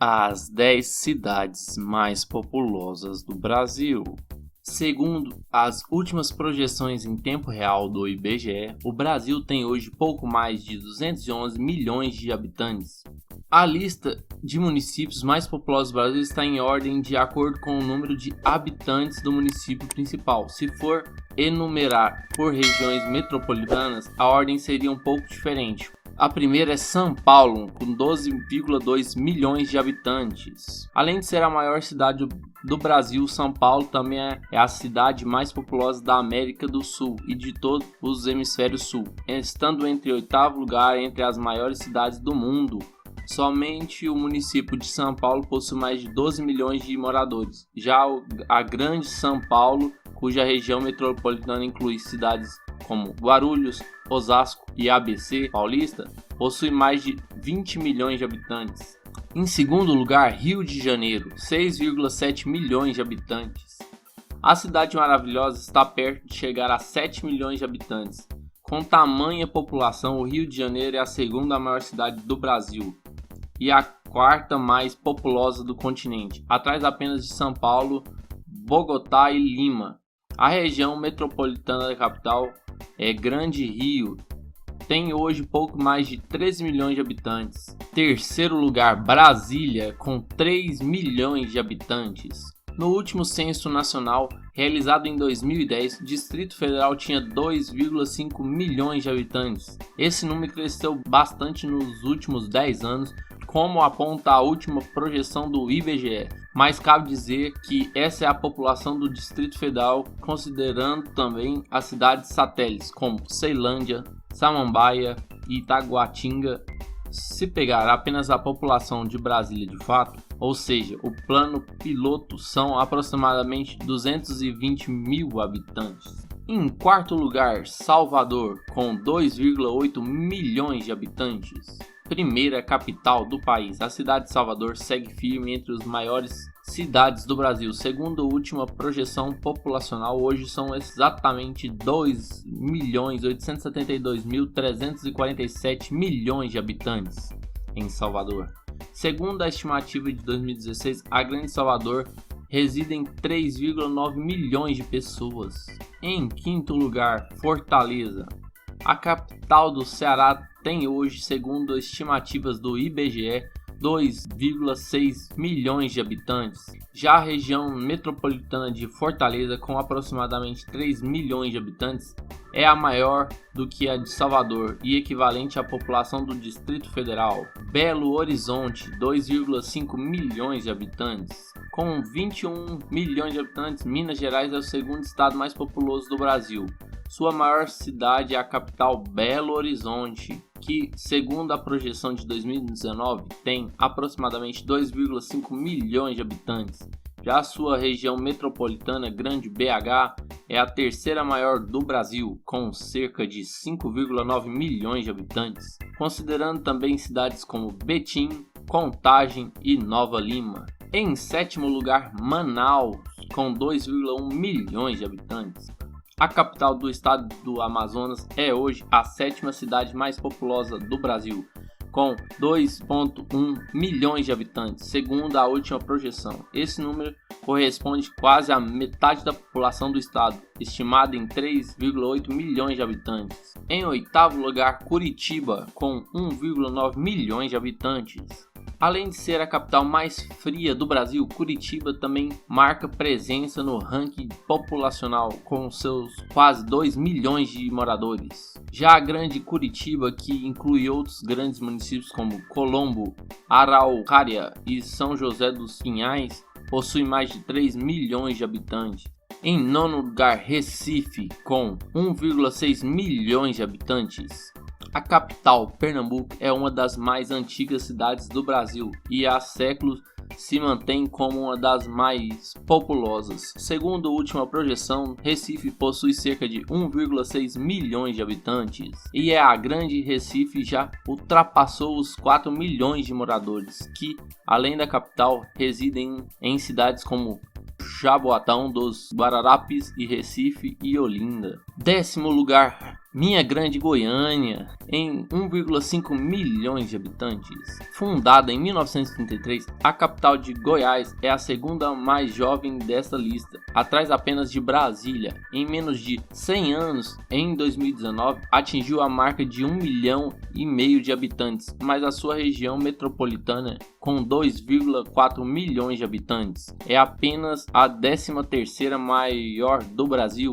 As 10 cidades mais populosas do Brasil. Segundo as últimas projeções em tempo real do IBGE, o Brasil tem hoje pouco mais de 211 milhões de habitantes. A lista de municípios mais populosos do Brasil está em ordem de acordo com o número de habitantes do município principal. Se for enumerar por regiões metropolitanas, a ordem seria um pouco diferente. A primeira é São Paulo, com 12,2 milhões de habitantes. Além de ser a maior cidade do Brasil, São Paulo também é a cidade mais populosa da América do Sul e de todos os hemisférios sul, estando entre oitavo lugar entre as maiores cidades do mundo. Somente o município de São Paulo possui mais de 12 milhões de moradores. Já a Grande São Paulo, cuja região metropolitana inclui cidades como Guarulhos, Osasco e ABC Paulista, possui mais de 20 milhões de habitantes. Em segundo lugar, Rio de Janeiro, 6,7 milhões de habitantes. A cidade maravilhosa está perto de chegar a 7 milhões de habitantes. Com tamanha população, o Rio de Janeiro é a segunda maior cidade do Brasil e a quarta mais populosa do continente, atrás apenas de São Paulo, Bogotá e Lima. A região metropolitana da capital é Grande Rio, tem hoje pouco mais de 13 milhões de habitantes. Terceiro lugar, Brasília, com 3 milhões de habitantes. No último censo nacional, realizado em 2010, o Distrito Federal tinha 2,5 milhões de habitantes. Esse número cresceu bastante nos últimos 10 anos, como aponta a última projeção do IBGE. Mas cabe dizer que essa é a população do Distrito Federal, considerando também as cidades satélites, como Ceilândia, Samambaia e Itaguatinga. Se pegar apenas a população de Brasília de fato, ou seja, o plano piloto, são aproximadamente 220 mil habitantes. Em quarto lugar, Salvador, com 2,8 milhões de habitantes. Primeira capital do país, a cidade de Salvador segue firme entre as maiores cidades do Brasil. Segundo a última projeção populacional, hoje são exatamente 2.872.347 milhões de habitantes em Salvador. Segundo a estimativa de 2016, a Grande Salvador residem 3,9 milhões de pessoas. Em quinto lugar, Fortaleza. A capital do Ceará tem hoje, segundo as estimativas do IBGE, 2,6 milhões de habitantes. Já a região metropolitana de Fortaleza, com aproximadamente 3 milhões de habitantes, é a maior do que a de Salvador e equivalente à população do Distrito Federal. Belo Horizonte, 2,5 milhões de habitantes. Com 21 milhões de habitantes, Minas Gerais é o segundo estado mais populoso do Brasil. Sua maior cidade é a capital Belo Horizonte, que, segundo a projeção de 2019, tem aproximadamente 2,5 milhões de habitantes. Já a sua região metropolitana, Grande BH, é a terceira maior do Brasil, com cerca de 5,9 milhões de habitantes, considerando também cidades como Betim, Contagem e Nova Lima. Em sétimo lugar, Manaus, com 2,1 milhões de habitantes. A capital do estado do Amazonas é hoje a sétima cidade mais populosa do Brasil, com 2,1 milhões de habitantes, segundo a última projeção. Esse número corresponde quase à metade da população do estado, estimada em 3,8 milhões de habitantes. Em oitavo lugar, Curitiba, com 1,9 milhões de habitantes. Além de ser a capital mais fria do Brasil, Curitiba também marca presença no ranking populacional com seus quase 2 milhões de moradores. Já a Grande Curitiba, que inclui outros grandes municípios como Colombo, Araucária e São José dos Pinhais, possui mais de 3 milhões de habitantes. Em nono lugar, Recife, com 1,6 milhões de habitantes. A capital, Pernambuco, é uma das mais antigas cidades do Brasil e há séculos se mantém como uma das mais populosas. Segundo a última projeção, Recife possui cerca de 1,6 milhões de habitantes e a Grande Recife já ultrapassou os 4 milhões de moradores, que, além da capital, residem em cidades como Jaboatão dos Guararapes e Recife e Olinda. Décimo lugar, Minha Grande Goiânia, em 1,5 milhões de habitantes. Fundada em 1933, a capital de Goiás é a segunda mais jovem desta lista, atrás apenas de Brasília. Em menos de 100 anos, em 2019, atingiu a marca de 1,5 milhão de habitantes, mas a sua região metropolitana, com 2,4 milhões de habitantes, é apenas a 13ª maior do Brasil.